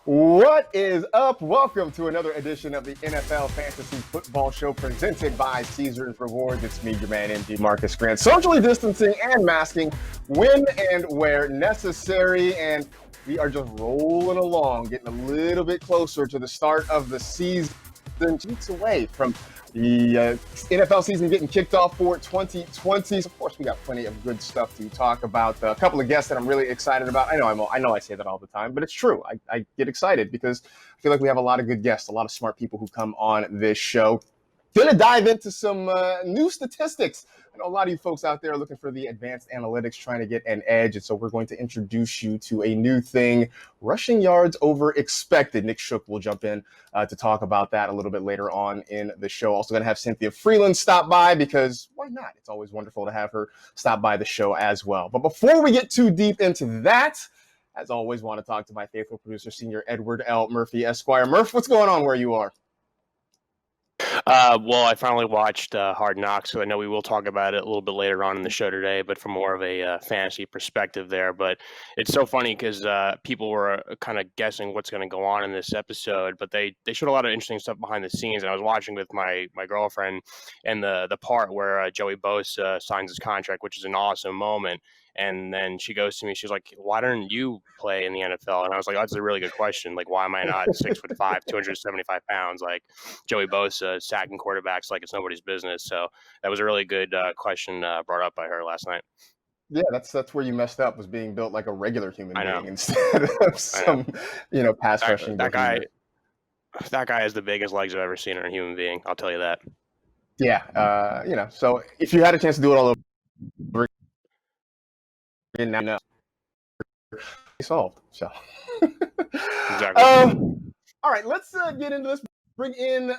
What is up? Welcome to another edition of the NFL Fantasy Football Show presented by Caesars Rewards. It's me, your man, MD Marcus Grant, socially distancing and masking when and where necessary. And we are just rolling along, getting a little bit closer to the start of the season, weeks away from the NFL season getting kicked off for 2020. So of course, we got plenty of good stuff to talk about. A couple of guests that I'm really excited about. I know I say that all the time, but it's true. I get excited because I feel like we have a lot of good guests, a lot of smart people who come on this show. Going to dive into some new statistics. I know a lot of you folks out there are looking for the advanced analytics, trying to get an edge. And so we're going to introduce you to a new thing, rushing yards over expected. Nick Shook will jump in to talk about that a little bit later on in the show. Also going to have Cynthia Frelund stop by because why not? It's always wonderful to have her stop by the show as well. But before we get too deep into that, as always, want to talk to my faithful producer, Senior Edward L. Murphy, Esquire. Murph, what's going on where you are? Well, I finally watched Hard Knocks, so I know we will talk about it a little bit later on in the show today, but from more of a fantasy perspective there. But it's so funny because people were kind of guessing what's going to go on in this episode, but they showed a lot of interesting stuff behind the scenes. And I was watching with my girlfriend, and the part where Joey Bosa signs his contract, which is an awesome moment. And then she goes to me, she's like, why don't you play in the NFL? And I was like, oh, that's a really good question. Like, why am I not 6'5", 275 pounds? Like Joey Bosa sacking quarterbacks like it's nobody's business. So that was a really good question brought up by her last night. Yeah, that's where you messed up, was being built like a regular human being instead of some, pass rushing. That guy has the biggest legs I've ever seen in a human being. I'll tell you that. Yeah, so if you had a chance to do it all over again, now solved. So, Exactly. All right, let's get into this. Bring in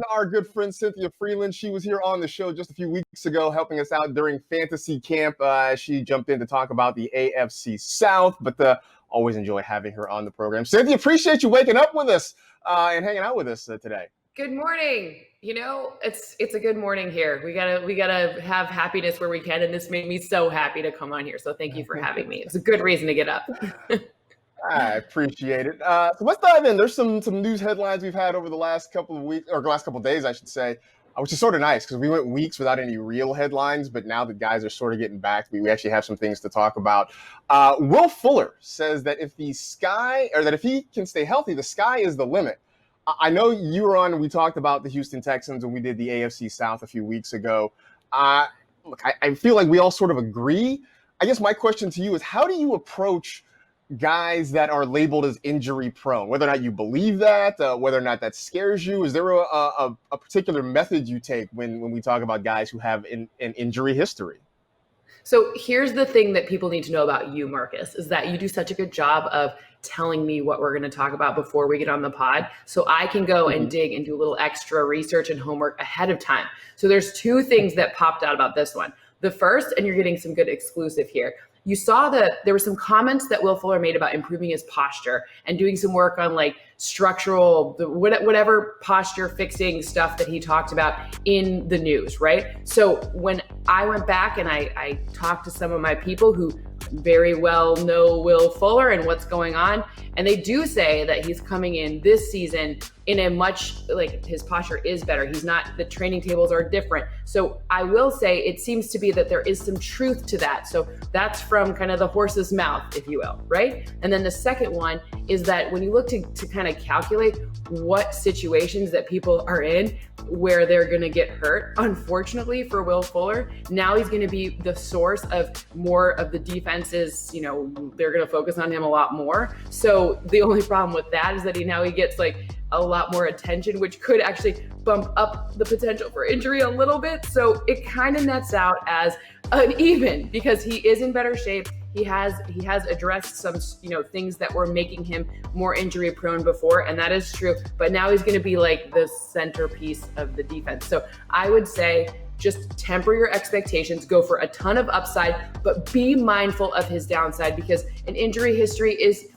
our good friend Cynthia Frelund. She was here on the show just a few weeks ago, helping us out during fantasy camp. She jumped in to talk about the AFC South, but always enjoy having her on the program. Cynthia, appreciate you waking up with us and hanging out with us today. Good morning. It's a good morning here. We gotta have happiness where we can, and this made me so happy to come on here. So thank you for having me. It's a good reason to get up. I appreciate it. So let's dive in. There's some news headlines we've had over the last couple of weeks, or the last couple of days, I should say, which is sort of nice because we went weeks without any real headlines, but now the guys are sort of getting back. We actually have some things to talk about. Will Fuller says that if he can stay healthy, the sky is the limit. I know you were on, and we talked about the Houston Texans when we did the AFC South a few weeks ago. Look, I feel like we all sort of agree. I guess my question to you is, how do you approach guys that are labeled as injury prone, whether or not you believe that, whether or not that scares you? Is there a particular method you take when we talk about guys who have an injury history? So here's the thing that people need to know about you, Marcus, is that you do such a good job of telling me what we're going to talk about before we get on the pod. So I can go and dig and do a little extra research and homework ahead of time. So there's two things that popped out about this one. The first, and you're getting some good exclusive here, you saw that there were some comments that Will Fuller made about improving his posture and doing some work on like structural, whatever posture fixing stuff that he talked about in the news, right? So when I went back and I talked to some of my people who very well know Will Fuller and what's going on, and they do say that he's coming in this season in a much, like, his posture is better. He's not, the training tables are different. So I will say it seems to be that there is some truth to that. So that's from kind of the horse's mouth, if you will, right? And then the second one is that when you look to kind of calculate what situations that people are in where they're going to get hurt, unfortunately for Will Fuller, now he's going to be the source of more of the defenses, they're going to focus on him a lot more. So the only problem with that is that he gets like a lot more attention, which could actually bump up the potential for injury a little bit. So it kind of nets out as an even because he is in better shape. He has addressed some, things that were making him more injury prone before, and that is true. But now he's going to be like the centerpiece of the defense. So I would say just temper your expectations, go for a ton of upside, but be mindful of his downside because an injury history is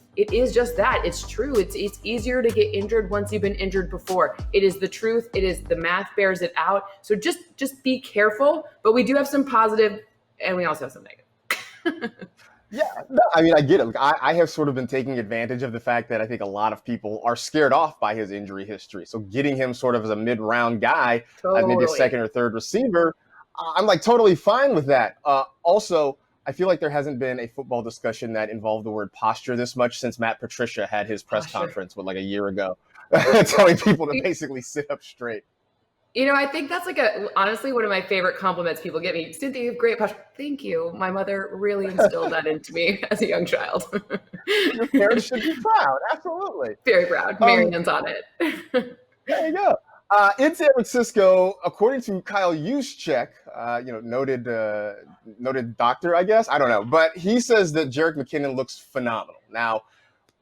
just that. It's true. It's easier to get injured once you've been injured before. It is the truth. It is the math bears it out. So just be careful. But we do have some positive, and we also have some negative. Yeah, no, I mean, I get it. Like, I have sort of been taking advantage of the fact that I think a lot of people are scared off by his injury history. So getting him sort of as a mid-round guy, as maybe a Totally. second or third receiver, I'm like totally fine with that. Also, I feel like there hasn't been a football discussion that involved the word posture this much since Matt Patricia had his press Posture. conference like a year ago, telling people to basically sit up straight. I think that's like honestly one of my favorite compliments people give me. Cynthia, you have great posture. Thank you. My mother really instilled that into me as a young child. Your parents should be proud. Absolutely. Very proud. Um, Marion's on it. There you go. In San Francisco, according to Kyle Juszczyk, noted doctor, I guess. I don't know, but he says that Jerick McKinnon looks phenomenal. Now,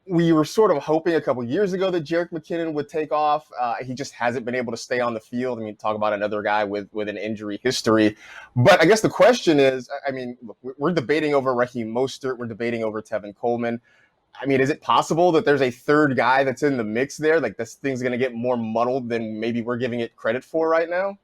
we were sort of hoping a couple years ago that Jerick McKinnon would take off. He just hasn't been able to stay on the field. I mean, talk about another guy with an injury history. But I guess the question is, I mean, look, we're debating over Raheem Mostert. We're debating over Tevin Coleman. I mean, is it possible that there's a third guy that's in the mix there? Like this thing's going to get more muddled than maybe we're giving it credit for right now?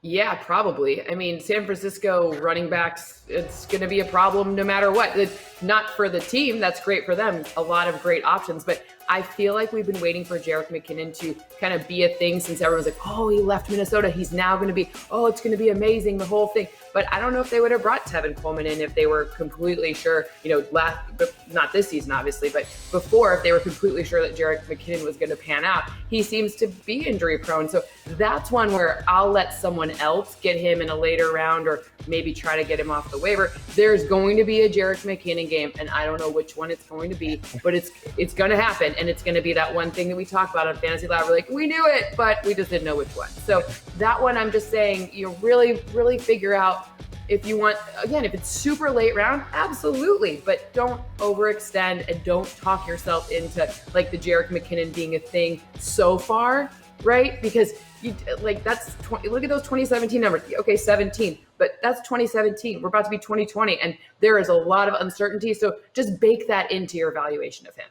Yeah, probably. I mean, San Francisco running backs, it's going to be a problem no matter what. Not for the team. That's great for them. A lot of great options. But I feel like we've been waiting for Jerick McKinnon to kind of be a thing since everyone's like, oh, he left Minnesota. He's now going to be, oh, it's going to be amazing, the whole thing. But I don't know if they would have brought Tevin Coleman in if they were completely sure, not this season, obviously, but before, if they were completely sure that Jerick McKinnon was going to pan out. He seems to be injury prone. So that's one where I'll let someone else get him in a later round or maybe try to get him off the waiver. There's going to be a Jerick McKinnon game, and I don't know which one it's going to be, but it's going to happen, and it's going to be that one thing that we talk about on Fantasy Lab. We're like, we knew it, but we just didn't know which one. So that one, I'm just saying, really, really figure out if you want, again, if it's super late round, absolutely, but don't overextend and don't talk yourself into like the Jerick McKinnon being a thing so far, right? Because that's 20, look at those 2017 numbers. Okay, 17, but that's 2017. We're about to be 2020, and there is a lot of uncertainty. So just bake that into your evaluation of him.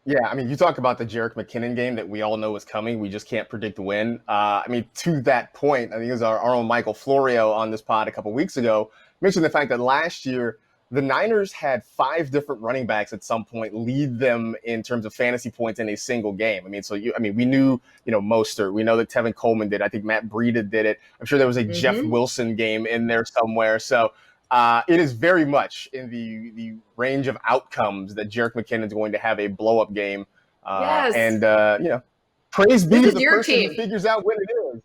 Yeah, I mean, you talk about the Jerick McKinnon game that we all know is coming. We just can't predict when. I mean, to that point, I think it was our own Michael Florio on this pod a couple weeks ago mentioned the fact that last year the Niners had 5 different running backs at some point lead them in terms of fantasy points in a single game. I mean, we knew, Mostert. We know that Tevin Coleman did. I think Matt Breida did it. I'm sure there was a Jeff Wilson game in there somewhere. So it is very much in the range of outcomes that Jerick McKinnon is going to have a blow-up game. Yes. And, praise be to the person team. who figures out when it is.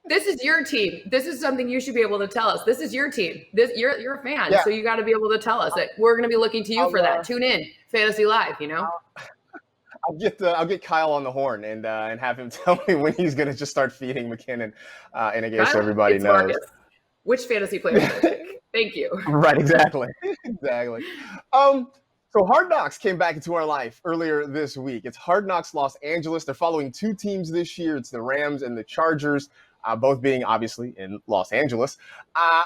This is your team. This is something you should be able to tell us. This is your team. You're a fan, so you got to be able to tell us that we're going to be looking to you for that. Tune in, Fantasy Live. I'll get Kyle on the horn and have him tell me when he's going to just start feeding McKinnon in a game so everybody knows. Marcas. Which fantasy player should I pick? Thank you. Right, exactly. Exactly. So Hard Knocks came back into our life earlier this week. It's Hard Knocks Los Angeles. They're following 2 teams this year. It's the Rams and the Chargers, both being obviously in Los Angeles. I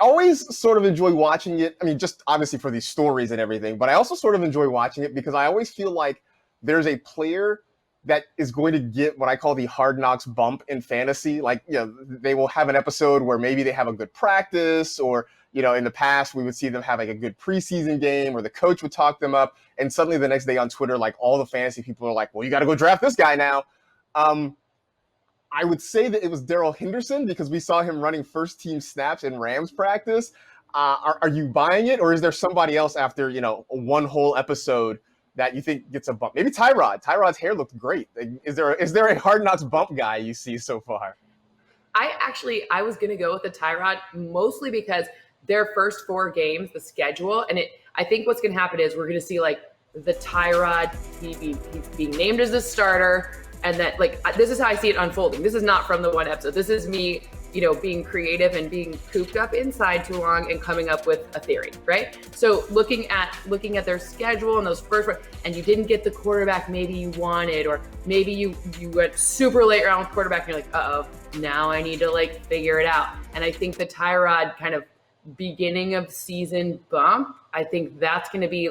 always sort of enjoy watching it. I mean, just obviously for these stories and everything, but I also sort of enjoy watching it because I always feel like there's a player that is going to get what I call the Hard Knocks bump in fantasy. Like, they will have an episode where maybe they have a good practice or, in the past, we would see them have like a good preseason game where the coach would talk them up. And suddenly the next day on Twitter, like all the fantasy people are like, well, you got to go draft this guy now. I would say that it was Darrell Henderson because we saw him running first team snaps in Rams practice. Are you buying it? Or is there somebody else after, one whole episode that you think gets a bump? Maybe Tyrod. Tyrod's hair looked great. Is there a Hard Knocks bump guy you see so far? I was going to go with the Tyrod mostly because their first 4 games, the schedule, and I think what's going to happen is we're going to see like the Tyrod, he's being named as a starter, and that this is how I see it unfolding. This is not from the one episode. This is me, being creative and being cooped up inside too long and coming up with a theory, right? So looking at their schedule and those first, and you didn't get the quarterback maybe you wanted, or maybe you went super late round with quarterback and you're like, uh-oh, now I need to figure it out. And I think the Tyrod kind of beginning of season bump, I think that's going to be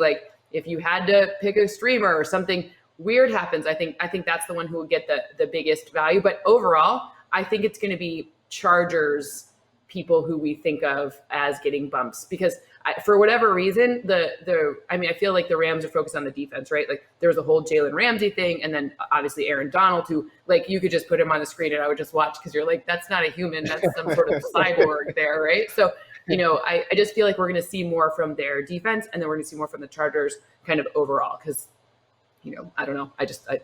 if you had to pick a streamer or something weird happens, I think that's the one who will get the biggest value. But overall, I think it's going to be Chargers people who we think of as getting bumps, because for whatever reason, I feel like the Rams are focused on the defense, right? Like there was a whole Jalen Ramsey thing, and then obviously Aaron Donald, who like you could just put him on the screen and I would just watch because you're like, that's not a human, that's some sort of cyborg there, right? So, I just feel like we're going to see more from their defense, and then we're going to see more from the Chargers kind of overall because, I don't know.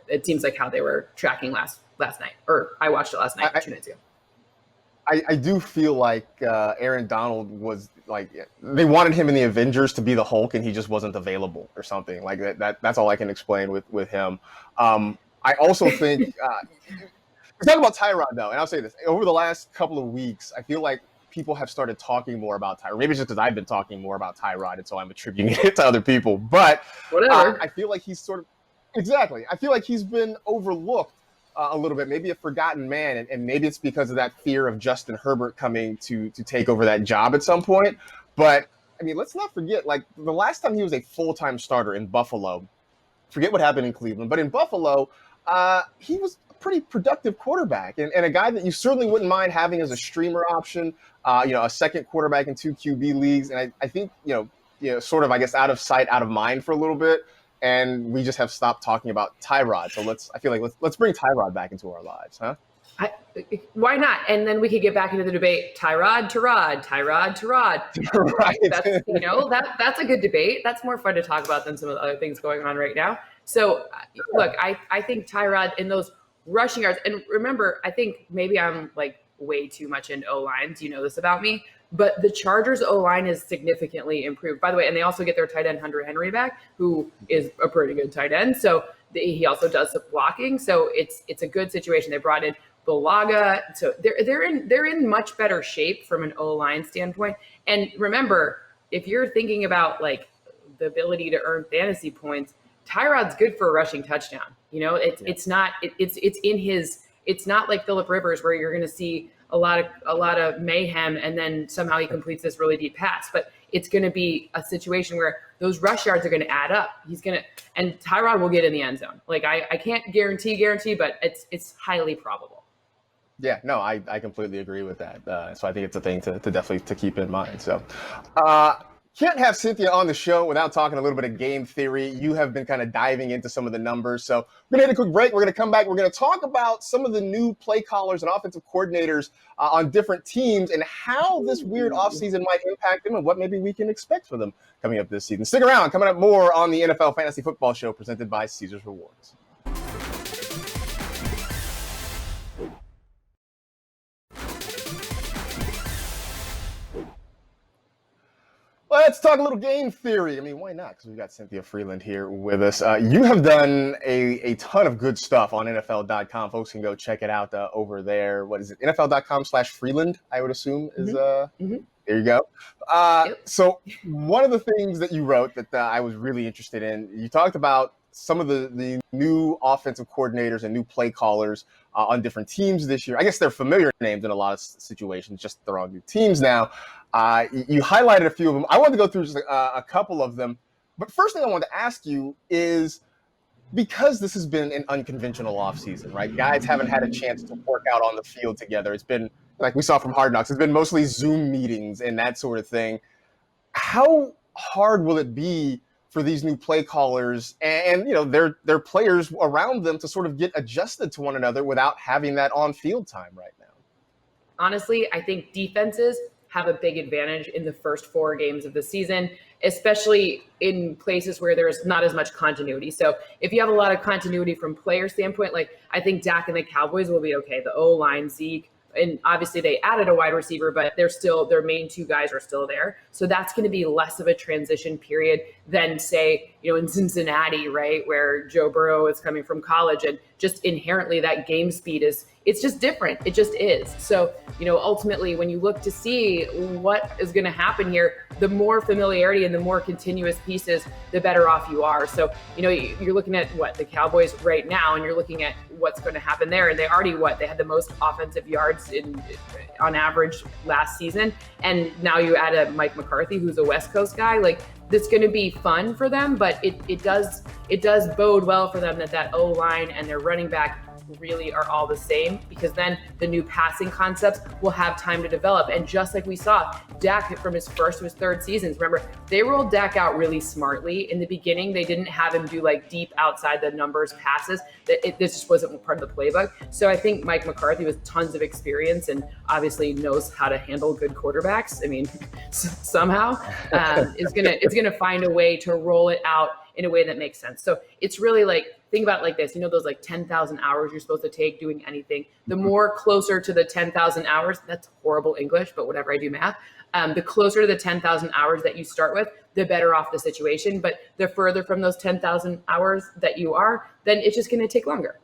It seems like how they were tracking last night, or I watched it last night, 2 nights ago. I do feel like Aaron Donald was like, they wanted him in the Avengers to be the Hulk and he just wasn't available or something like that. That's all I can explain with him. I also think we're talking about Tyrod though, and I'll say this: over the last couple of weeks, I feel like people have started talking more about Tyrod. Maybe it's just because I've been talking more about Tyrod, and so I'm attributing it to other people. But whatever. I feel like he's exactly. I feel like he's been overlooked a little bit, maybe a forgotten man, and maybe it's because of that fear of Justin Herbert coming to take over that job at some point. But I mean, let's not forget, like the last time he was a full-time starter in Buffalo, forget what happened in Cleveland, but in Buffalo, he was a pretty productive quarterback and a guy that you certainly wouldn't mind having as a streamer option, a second quarterback in 2 QB leagues. And I think, sort of, I guess, out of sight, out of mind for a little bit. And we just have stopped talking about Tyrod. So let's bring Tyrod back into our lives, huh? Why not? And then we could get back into the debate: Tyrod to Rod, Tyrod to Rod. Right. That's a good debate. That's more fun to talk about than some of the other things going on right now. So, look, I think Tyrod in those rushing yards. And remember, I think maybe I'm like way too much into O-lines. You know this about me. But the Chargers O-line is significantly improved, by the way, and they also get their tight end Hunter Henry back, who is a pretty good tight end. So he also does some blocking. So it's a good situation. They brought in Bulaga, so they're in much better shape from an O-line standpoint. And remember, if you're thinking about like the ability to earn fantasy points, Tyrod's good for a rushing touchdown. It's not like Phillip Rivers where you're going to see a lot of mayhem, and then somehow he completes this really deep pass. But it's going to be a situation where those rush yards are going to add up. And Tyrod will get in the end zone. Like I can't guarantee, but it's highly probable. Yeah, no, I completely agree with that. So I think it's a thing to definitely keep in mind. So can't have Cynthia on the show without talking a little bit of game theory. You have been kind of diving into some of the numbers. So we're going to hit a quick break. We're going to come back. We're going to talk about some of the new play callers and offensive coordinators on different teams and how this weird offseason might impact them and what maybe we can expect for them coming up this season. Stick around. Coming up more on the NFL Fantasy Football Show presented by Caesars Rewards. Let's talk a little game theory. I mean, why not? Because we've got Cynthia Frelund here with us. You have done a ton of good stuff on NFL.com. Folks can go check it out over there. What is it? NFL.com/Frelund, I would assume is there you go. Yep. So one of the things that you wrote that I was really interested in, you talked about some of the new offensive coordinators and new play callers on different teams this year. I guess they're familiar names in a lot of situations, just they're on new teams now. You highlighted a few of them. I wanted to go through just a couple of them. But first thing I wanted to ask you is, because this has been an unconventional offseason, right? Guys haven't had a chance to work out on the field together. It's been, like we saw from Hard Knocks, it's been mostly Zoom meetings and that sort of thing. How hard will it be for these new play callers and their players around them to sort of get adjusted to one another without having that on-field time right now? Honestly, I think defenses have a big advantage in the first 4 games of the season, especially in places where there's not as much continuity. So if you have a lot of continuity from player standpoint, like I think Dak and the Cowboys will be okay. The O-line, Zeke, and obviously they added a wide receiver, but their main 2 guys are still there. So that's going to be less of a transition period than say, in Cincinnati, right, where Joe Burrow is coming from college, and just inherently that game speed it's just different. It just is. So, ultimately when you look to see what is going to happen here, the more familiarity and the more continuous pieces, the better off you are. So, you're looking at the Cowboys right now, and you're looking at what's going to happen there. And they already, they had the most offensive yards on average last season. And now you add a Mike McCarthy, who's a West Coast guy. Like, that's going to be fun for them, but it does bode well for them that O-line and their running back really are all the same, because then the new passing concepts will have time to develop. And just like we saw, Dak from his first to his third seasons, remember, they rolled Dak out really smartly. In the beginning, they didn't have him do like deep outside the numbers passes. This just wasn't part of the playbook. So I think Mike McCarthy, with tons of experience and obviously knows how to handle good quarterbacks, I mean, somehow is gonna find a way to roll it out in a way that makes sense. So it's really like, think about it like this, those like 10,000 hours you're supposed to take doing anything. The more closer to the 10,000 hours, that's horrible English, but whatever, I do math. The closer to the 10,000 hours that you start with, the better off the situation. But the further from those 10,000 hours that you are, then it's just going to take longer.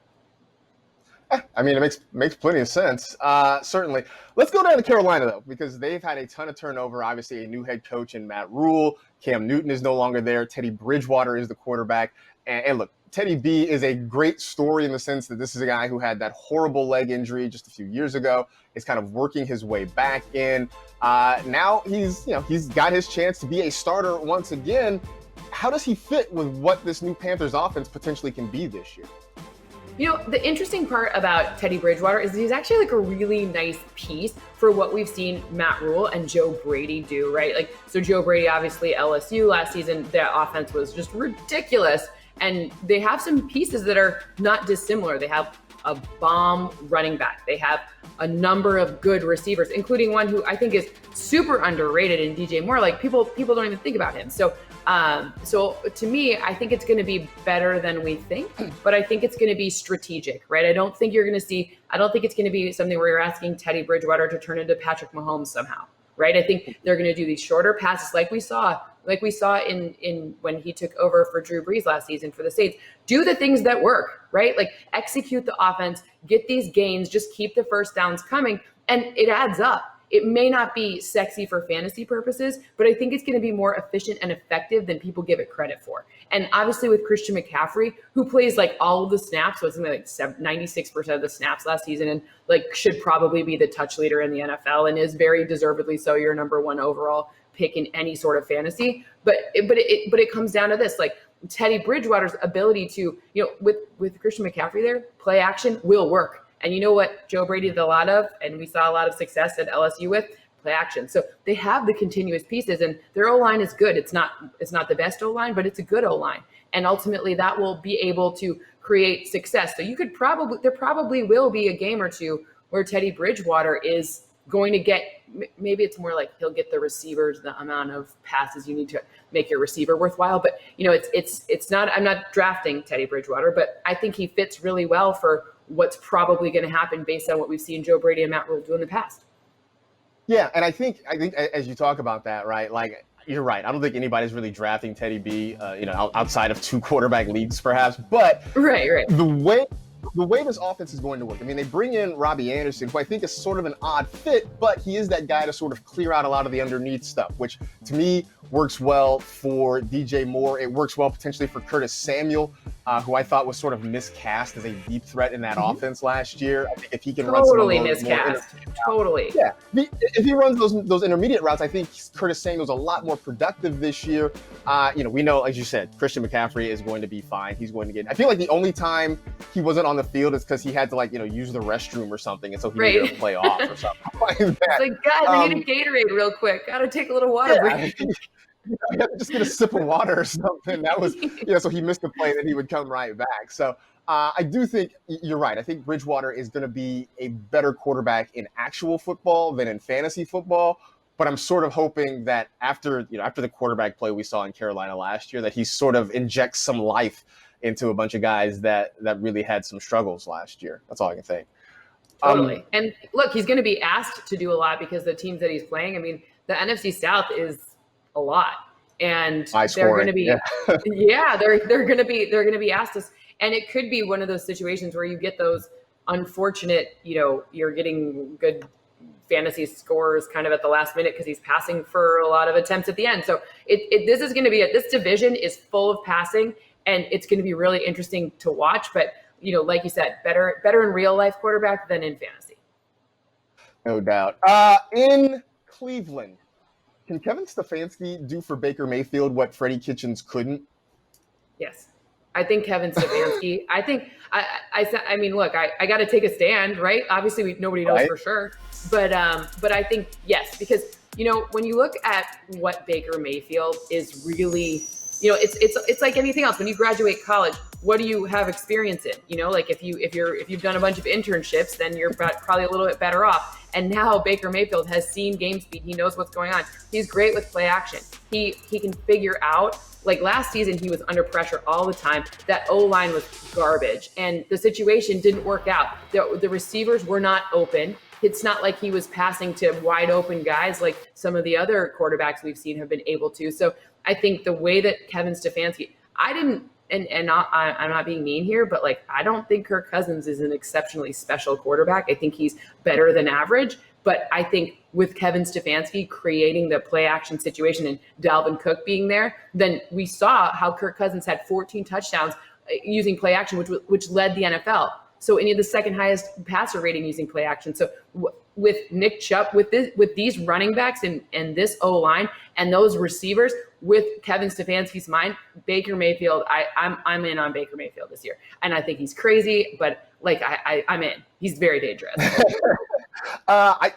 I mean, it makes plenty of sense. Certainly. Let's go down to Carolina, though, because they've had a ton of turnover. Obviously, a new head coach in Matt Rule. Cam Newton is no longer there. Teddy Bridgewater is the quarterback. And look, Teddy B is a great story in the sense that this is a guy who had that horrible leg injury just a few years ago. Is kind of working his way back in. Now he's got his chance to be a starter once again. How does he fit with what this new Panthers offense potentially can be this year? The interesting part about Teddy Bridgewater is he's actually like a really nice piece for what we've seen Matt Rule and Joe Brady do, right? So Joe Brady, obviously LSU last season, their offense was just ridiculous. And they have some pieces that are not dissimilar. They have a bomb running back. They have a number of good receivers, including one who I think is super underrated in DJ Moore. Like people don't even think about him. So to me, I think it's going to be better than we think, but I think it's going to be strategic, right? I don't think it's going to be something where you're asking Teddy Bridgewater to turn into Patrick Mahomes somehow, right? I think they're going to do these shorter passes like we saw in when he took over for Drew Brees last season for the Saints. Do the things that work, right? Like execute the offense, get these gains, just keep the first downs coming, and it adds up. It may not be sexy for fantasy purposes, but I think it's going to be more efficient and effective than people give it credit for. And obviously with Christian McCaffrey, who plays like all of the snaps, so it's something like 96% of the snaps last season, and like should probably be the touch leader in the NFL, and is very deservedly so your number one overall pick in any sort of fantasy. But it comes down to this, like Teddy Bridgewater's ability to, with Christian McCaffrey there, play action will work. And you know what Joe Brady did a lot of, and we saw a lot of success at LSU with? Play action. So they have the continuous pieces, and their O-line is good. It's not the best O-line, but it's a good O-line. And ultimately that will be able to create success. So there probably will be a game or two where Teddy Bridgewater is going to get, maybe it's more like he'll get the receivers, the amount of passes you need to make your receiver worthwhile. But it's not, I'm not drafting Teddy Bridgewater, but I think he fits really well for what's probably going to happen based on what we've seen Joe Brady and Matt Rule do in the past. Yeah, and I think as you talk about that, right, like you're right. I don't think anybody's really drafting Teddy B, outside of 2 quarterback leagues perhaps, but right. The way this offense is going to work, I mean, they bring in Robbie Anderson, who I think is sort of an odd fit, but he is that guy to sort of clear out a lot of the underneath stuff, which to me works well for DJ Moore. It works well potentially for Curtis Samuel, who I thought was sort of miscast as a deep threat in that offense last year. I think if he can run some miscast. Totally. Yeah. If he runs those intermediate routes, I think Curtis Samuel's a lot more productive this year. We know, as you said, Christian McCaffrey is going to be fine. He's going to get, I feel like the only time he wasn't on the field is because he had to use the restroom or something. And so he needed to play off or something like that. It's like, guys, I need a Gatorade real quick. Got to take a little water break. You have to just get a sip of water or something. That was, so he missed the play, then he would come right back. So I do think you're right. I think Bridgewater is going to be a better quarterback in actual football than in fantasy football. But I'm sort of hoping that after the quarterback play we saw in Carolina last year, that he sort of injects some life into a bunch of guys that really had some struggles last year. That's all I can think. Totally. And look, he's going to be asked to do a lot because the teams that he's playing, I mean, the NFC South is a lot, and they're going to be, they're going to be asked us. And it could be one of those situations where you get those unfortunate, you're getting good fantasy scores kind of at the last minute because he's passing for a lot of attempts at the end. So this is going to be this division is full of passing, and it's going to be really interesting to watch. But like you said, better in real life quarterback than in fantasy. No doubt. In Cleveland, can Kevin Stefanski do for Baker Mayfield what Freddie Kitchens couldn't? Yes. I think Kevin Stefanski. I mean, look, I got to take a stand, right? Obviously, nobody knows for sure, but I think yes, because when you look at what Baker Mayfield is really, it's like anything else. When you graduate college, what do you have experience in? Like if you've done a bunch of internships, then you're probably a little bit better off. And now Baker Mayfield has seen game speed. He knows what's going on. He's great with play action. He can figure out. Like last season, he was under pressure all the time. That O-line was garbage, and the situation didn't work out. The receivers were not open. It's not like he was passing to wide open guys like some of the other quarterbacks we've seen have been able to. So I think the way that Kevin Stefanski, I'm not being mean here, but like I don't think Kirk Cousins is an exceptionally special quarterback. I think he's better than average. But I think with Kevin Stefanski creating the play action situation and Dalvin Cook being there, then we saw how Kirk Cousins had 14 touchdowns using play action, which led the NFL. So any of the second highest passer rating using play action. So with Nick Chubb, with these running backs and this O-line and those receivers, with Kevin Stefanski's mind, Baker Mayfield, I'm in on Baker Mayfield this year. And I think he's crazy, but like I'm in. He's very dangerous. I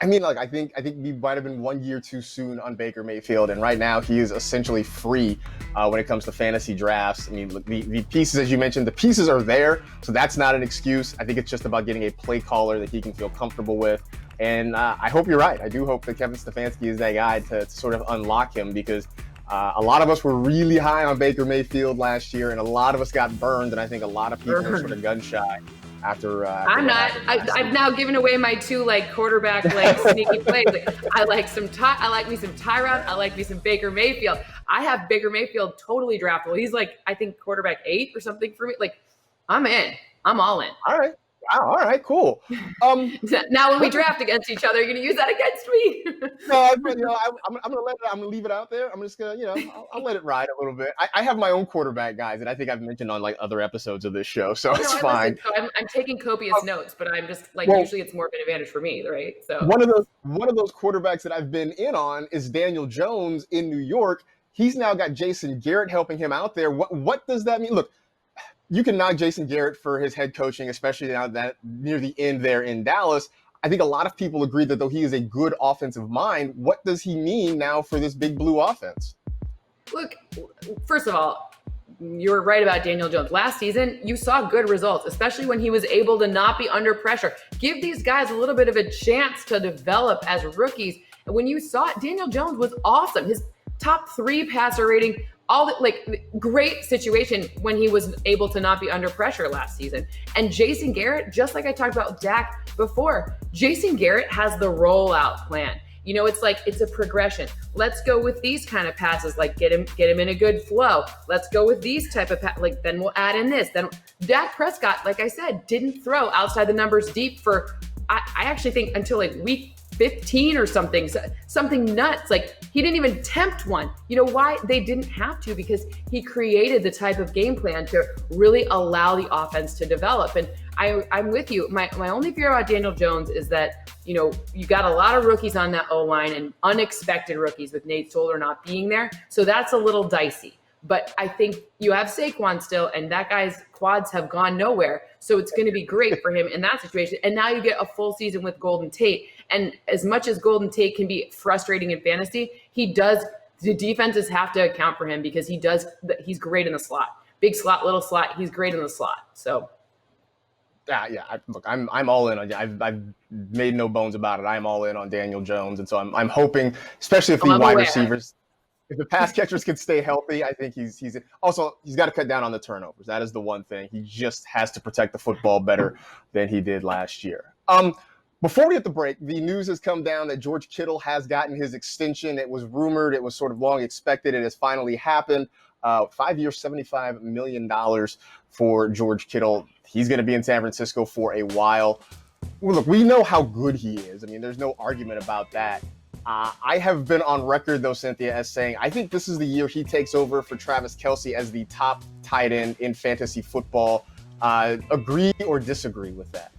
think we might have been 1 year too soon on Baker Mayfield, and right now he is essentially free when it comes to fantasy drafts. I mean, the pieces, as you mentioned, the pieces are there, so that's not an excuse. I think it's just about getting a play caller that he can feel comfortable with, and I hope you're right. I do hope that Kevin Stefanski is that guy to sort of unlock him, because a lot of us were really high on Baker Mayfield last year, and a lot of us got burned, and I think a lot of people are sort of gun shy. After I'm not. I've now given away my two quarterback sneaky plays. I like me some Tyrod. I like me some Baker Mayfield. I have Baker Mayfield totally draftable. He's I think quarterback 8 or something for me. I'm in. I'm all in. All right. Wow. All right. Cool. Now, when we draft against each other, you're going to use that against me. No, I'm gonna leave it out there. I'm just gonna, I'll let it ride a little bit. I have my own quarterback guys, and I think I've mentioned on other episodes of this show, so it's fine. So I'm taking copious notes, but I'm just usually it's more of an advantage for me, right? So one of those quarterbacks that I've been in on is Daniel Jones in New York. He's now got Jason Garrett helping him out there. What does that mean? Look, you can knock Jason Garrett for his head coaching, especially now that near the end there in Dallas. I think a lot of people agree that though he is a good offensive mind, what does he mean now for this big blue offense? Look, first of all, you were right about Daniel Jones. Last season, you saw good results, especially when he was able to not be under pressure. Give these guys a little bit of a chance to develop as rookies. And when you saw it, Daniel Jones was awesome. His top 3 passer rating, great situation when he was able to not be under pressure last season. And Jason Garrett, just like I talked about Dak before, Jason Garrett has the rollout plan. It's a progression. Let's go with these kind of passes, get him in a good flow. Let's go with these type of then we'll add in this. Then Dak Prescott, like I said, didn't throw outside the numbers deep for I actually think until week 15 or something nuts. He didn't even tempt one. You know why? They didn't have to, because he created the type of game plan to really allow the offense to develop. And I'm with you. My only fear about Daniel Jones is that, you got a lot of rookies on that O-line and unexpected rookies with Nate Solder not being there. So that's a little dicey. But I think you have Saquon still, and that guy's quads have gone nowhere. So it's going to be great for him in that situation. And now you get a full season with Golden Tate. And as much as Golden Tate can be frustrating in fantasy, the defenses have to account for him, because he's great in the slot. Big slot, little slot, he's great in the slot. So. Look, I'm all in on. I've made no bones about it. I'm all in on Daniel Jones, and so I'm hoping, especially if the wide receivers, if the pass catchers can stay healthy, I think he's got to cut down on the turnovers. That is the one thing. He just has to protect the football better than he did last year. Before we hit the break, the news has come down that George Kittle has gotten his extension. It was rumored. It was sort of long expected. It has finally happened. 5 years, $75 million for George Kittle. He's going to be in San Francisco for a while. Well, look, we know how good he is. I mean, there's no argument about that. I have been on record, though, Cynthia, as saying I think this is the year he takes over for Travis Kelce as the top tight end in fantasy football. Agree or disagree with that?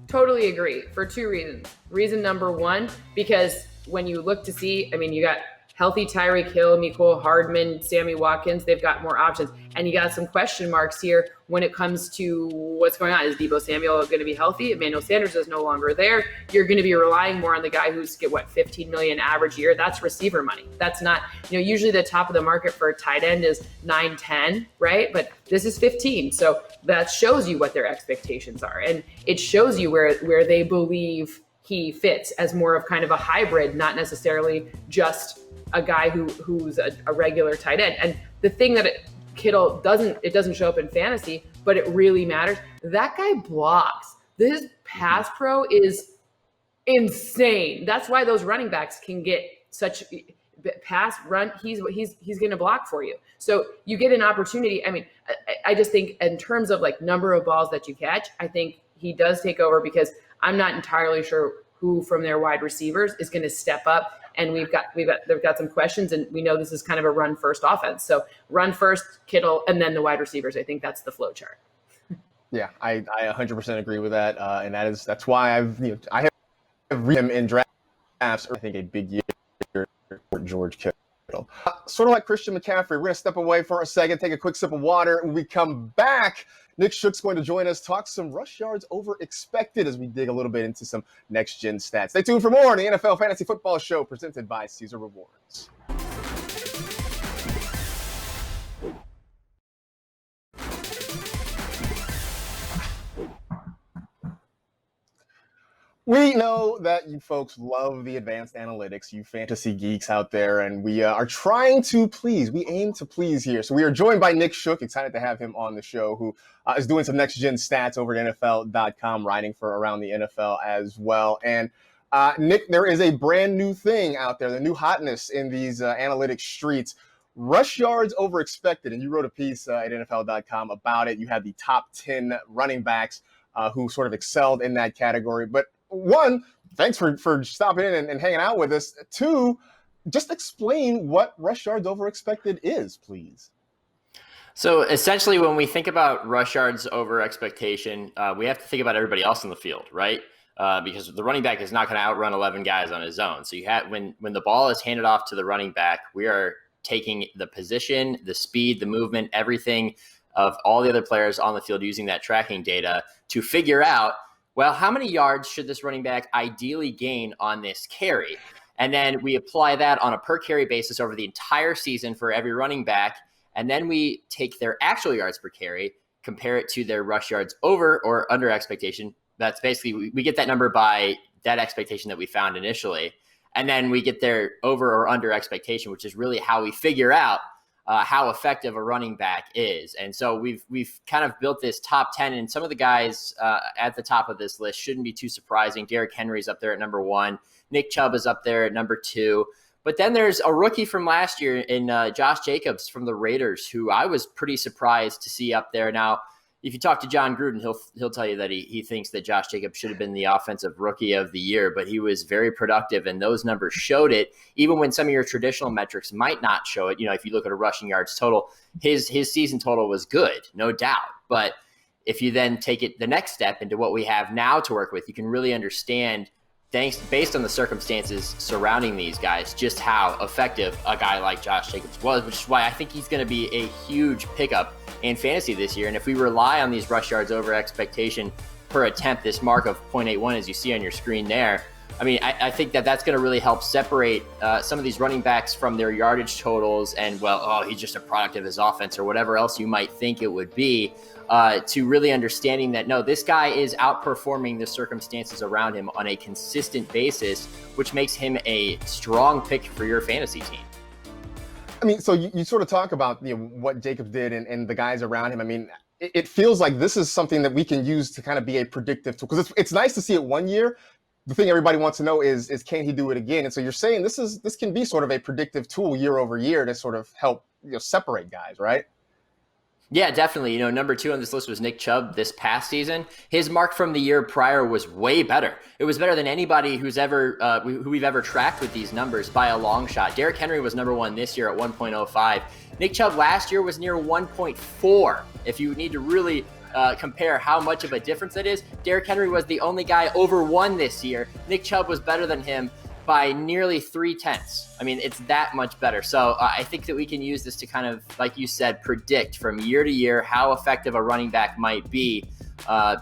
Totally agree for 2 reasons. Reason number 1, because when you look to see, you got healthy Tyreek Hill, Mecole Hardman, Sammy Watkins, they've got more options. And you got some question marks here when it comes to what's going on. Is Deebo Samuel going to be healthy? Emmanuel Sanders is no longer there. You're going to be relying more on the guy who's get 15 million average year. That's receiver money. That's not, usually the top of the market for a tight end is 9-10, right? But this is 15. So that shows you what their expectations are. And it shows you where they believe he fits as more of kind of a hybrid, not necessarily just a guy who's a regular tight end. And the thing that Kittle doesn't show up in fantasy, but it really matters. That guy blocks. This pass pro is insane. That's why those running backs can get such pass run. He's going to block for you. So you get an opportunity. I mean, I just think in terms of like number of balls that you catch, I think he does take over, because I'm not entirely sure who from their wide receivers is going to step up. And they've got some questions, and we know this is kind of a run first offense. So run first, Kittle, and then the wide receivers. I think that's the flow chart. Yeah, I 100% agree with that, and that's why I have him in drafts. I think a big year for George Kittle. Sort of like Christian McCaffrey, we're going to step away for a second, take a quick sip of water. When we come back, Nick Shook's going to join us, talk some rush yards over expected as we dig a little bit into some next-gen stats. Stay tuned for more on the NFL Fantasy Football Show presented by Caesar Rewards. We know that you folks love the advanced analytics, you fantasy geeks out there, and we are trying to please. We aim to please here. So we are joined by Nick Shook, excited to have him on the show, who is doing some next-gen stats over at NFL.com, writing for Around the NFL as well. And Nick, there is a brand new thing out there, the new hotness in these analytics streets, rush yards over expected. And you wrote a piece at NFL.com about it. You had the top 10 running backs who sort of excelled in that category. But one, thanks for stopping in and hanging out with us. Two, just explain what rush yards over expected is, please. So essentially, when we think about rush yards over expectation, we have to think about everybody else in the field, right? Because the running back is not going to outrun 11 guys on his own. So you have when the ball is handed off to the running back, we are taking the position, the speed, the movement, everything of all the other players on the field, using that tracking data to figure out, well, how many yards should this running back ideally gain on this carry? And then we apply that on a per carry basis over the entire season for every running back. And then we take their actual yards per carry, compare it to their rush yards over or under expectation. That's basically, we get that number by that expectation that we found initially. And then we get their over or under expectation, which is really how we figure out how effective a running back is. And so we've kind of built this top 10, and some of the guys at the top of this list shouldn't be too surprising. Derrick Henry's up there at number 1. Nick Chubb is up there at number 2. But then there's a rookie from last year in Josh Jacobs from the Raiders, who I was pretty surprised to see up there. Now, if you talk to John Gruden, he'll tell you that he thinks that Josh Jacobs should have been the offensive rookie of the year, but he was very productive, and those numbers showed it, even when some of your traditional metrics might not show it. You know, if you look at a rushing yards total, his season total was good, no doubt. But if you then take it the next step into what we have now to work with, you can really understand, based on the circumstances surrounding these guys, just how effective a guy like Josh Jacobs was, which is why I think he's going to be a huge pickup in fantasy this year. And if we rely on these rush yards over expectation per attempt, this mark of 0.81, as you see on your screen there, I mean, I think that's going to really help separate some of these running backs from their yardage totals and, he's just a product of his offense or whatever else you might think it would be, to really understanding that, no, this guy is outperforming the circumstances around him on a consistent basis, which makes him a strong pick for your fantasy team. I mean, so you sort of talk about what Jacobs did and the guys around him. I mean, it feels like this is something that we can use to kind of be a predictive tool, because it's nice to see it one year. The thing everybody wants to know is can he do it again? And so you're saying this can be sort of a predictive tool year over year to sort of help separate guys, right? Yeah, definitely. Number 2 on this list was Nick Chubb this past season. His mark from the year prior was way better. It was better than anybody who we've ever tracked with these numbers by a long shot. Derrick Henry was number 1 this year at 1.05. Nick Chubb last year was near 1.4. If you need to really compare how much of a difference that is, Derrick Henry was the only guy over 1 this year. Nick Chubb was better than him by nearly 0.3. I mean, it's that much better. So I think that we can use this to kind of, like you said, predict from year to year how effective a running back might be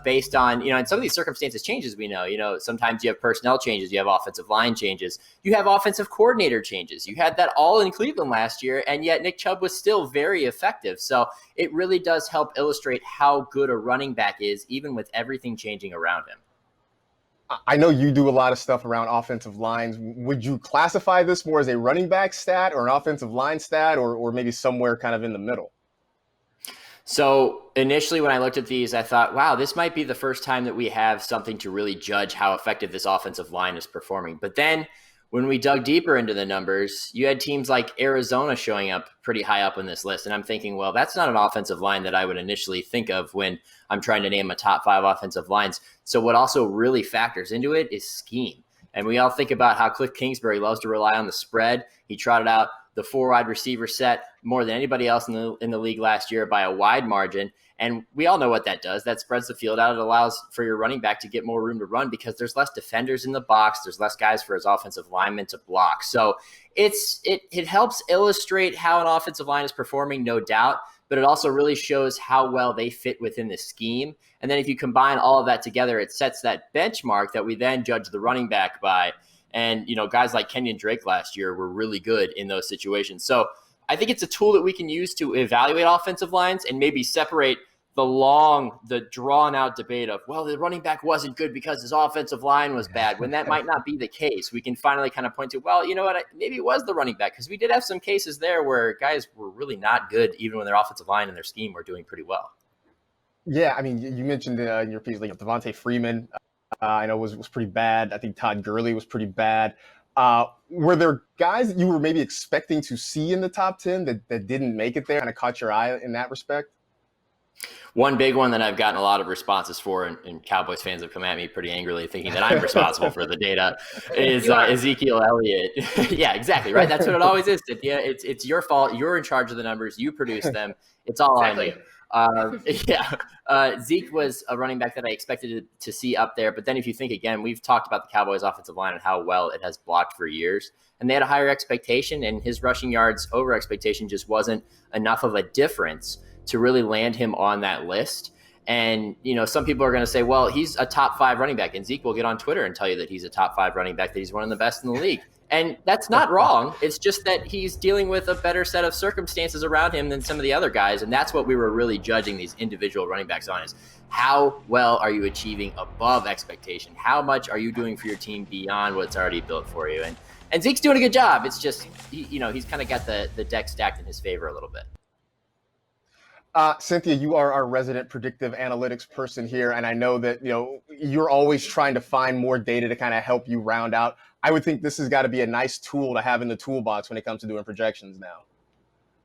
based on, and some of these circumstances changes, we know, sometimes you have personnel changes, you have offensive line changes, you have offensive coordinator changes. You had that all in Cleveland last year, and yet Nick Chubb was still very effective. So it really does help illustrate how good a running back is, even with everything changing around him. I know you do a lot of stuff around offensive lines. Would you classify this more as a running back stat or an offensive line stat, or maybe somewhere kind of in the middle? So initially when I looked at these, I thought, wow, this might be the first time that we have something to really judge how effective this offensive line is performing. But then when we dug deeper into the numbers, you had teams like Arizona showing up pretty high up on this list. And I'm thinking, well, that's not an offensive line that I would initially think of when I'm trying to name a top 5 offensive lines. So what also really factors into it is scheme. And we all think about how Cliff Kingsbury loves to rely on the spread. He trotted out the 4 wide receiver set more than anybody else in the league last year by a wide margin. And we all know what that does. That spreads the field out. It allows for your running back to get more room to run because there's less defenders in the box. There's less guys for his offensive linemen to block. So it helps illustrate how an offensive line is performing, no doubt, but it also really shows how well they fit within the scheme. And then if you combine all of that together, it sets that benchmark that we then judge the running back by. And, guys like Kenyon Drake last year were really good in those situations. So I think it's a tool that we can use to evaluate offensive lines and maybe separate the drawn out debate of, well, the running back wasn't good because his offensive line was bad, when that might not be the case. We can finally kind of point to, well, you know what, maybe it was the running back, because we did have some cases there where guys were really not good, even when their offensive line and their scheme were doing pretty well. Yeah, I mean, you mentioned in your piece, like Devontae Freeman, I know was pretty bad. I think Todd Gurley was pretty bad. Were there guys that you were maybe expecting to see in the top 10 that didn't make it there, kind of caught your eye in that respect? One big one that I've gotten a lot of responses for, and Cowboys fans have come at me pretty angrily thinking that I'm responsible for the data, is Ezekiel Elliott. Yeah, exactly, right? That's what it always is. It's your fault. You're in charge of the numbers. You produce them. It's all Exactly. on you. Zeke was a running back that I expected to see up there. But then if you think again, we've talked about the Cowboys offensive line and how well it has blocked for years. And they had a higher expectation, and his rushing yards over expectation just wasn't enough of a difference to really land him on that list. And, some people are going to say, well, he's a top 5 running back. And Zeke will get on Twitter and tell you that he's a top 5 running back, that he's one of the best in the league. And that's not wrong. It's just that he's dealing with a better set of circumstances around him than some of the other guys. And that's what we were really judging these individual running backs on, is how well are you achieving above expectation? How much are you doing for your team beyond what's already built for you? And Zeke's doing a good job. It's just, he's kind of got the deck stacked in his favor a little bit. Cynthia, you are our resident predictive analytics person here, and I know that you're always trying to find more data to kind of help you round out. I would think this has got to be a nice tool to have in the toolbox when it comes to doing projections now.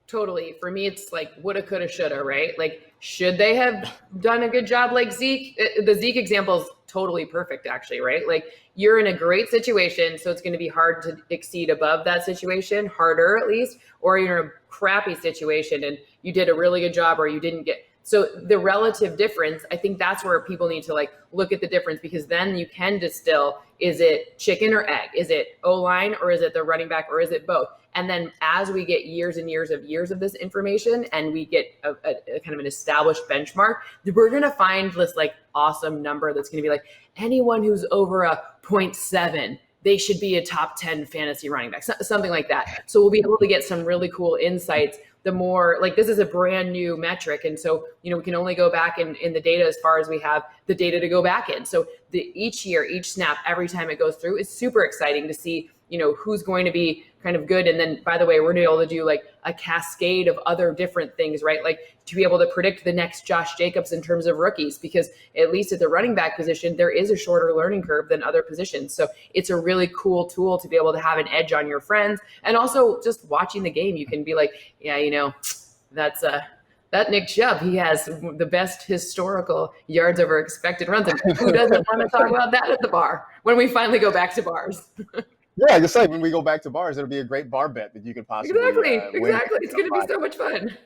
Totally. For me, it's like woulda, coulda, shoulda, right? Like, should they have done a good job like Zeke? The Zeke example is totally perfect, actually, right? Like, you're in a great situation, so it's going to be hard to exceed above that situation, harder at least, or you're in a crappy situation and you did a really good job or you didn't get. So the relative difference, I think that's where people need to look at the difference, because then you can distill, is it chicken or egg? Is it O-line or is it the running back or is it both? And then as we get years and years of this information and we get a kind of an established benchmark, we're going to find this awesome number that's going to be anyone who's over a 0.7, they should be a top 10 fantasy running back, something like that. So we'll be able to get some really cool insights. The more this is a brand new metric. And so, we can only go back in the data as far as we have the data to go back in. So each year, each snap, every time it goes through, is super exciting to see, who's going to be kind of good. And then, by the way, we're going to be able to do a cascade of other different things, right? To be able to predict the next Josh Jacobs in terms of rookies, because at least at the running back position, there is a shorter learning curve than other positions. So it's a really cool tool to be able to have an edge on your friends. And also just watching the game, you can be that's that Nick Chubb, he has the best historical yards over expected runs. And who doesn't want to talk about that at the bar when we finally go back to bars? Yeah, just like when we go back to bars, it'll be a great bar bet that you could possibly Exactly. win. It's going to be so much fun.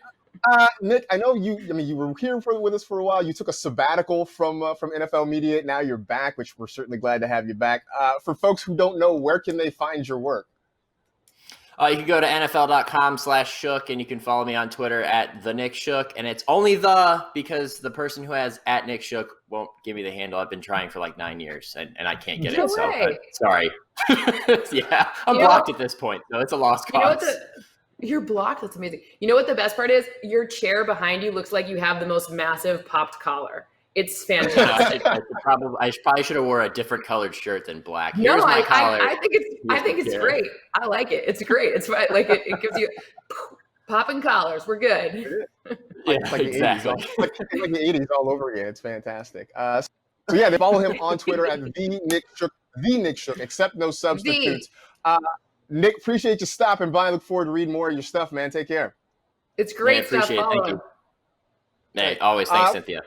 Nick, I know you. I mean, you were here with us for a while. You took a sabbatical from NFL media. Now you're back, which we're certainly glad to have you back. For folks who don't know, where can they find your work? You can go to NFL.com/Shook, and you can follow me on Twitter at @TheNickShook. And it's only because the person who has @NickShook won't give me the handle. I've been trying for like 9 years, and I can't get it. So sorry. Yeah, I'm blocked at this point, so it's a lost cause. You're blocked. That's amazing. You know what the best part is? Your chair behind you looks like you have the most massive popped collar. It's fantastic. I probably should have wore a different colored shirt than black. Here's my collar. I think it's great. I like it. It's great. It's like it gives you popping collars. We're good. It's like exactly. Like the 80s all over again. It's fantastic. So yeah, they follow him on Twitter at the Nick Shook, except no substitutes. Nick, appreciate you stopping by. Look forward to reading more of your stuff, man. Take care. It's great stuff. Appreciate it. Thank you. Hey, always. Thanks, Cynthia.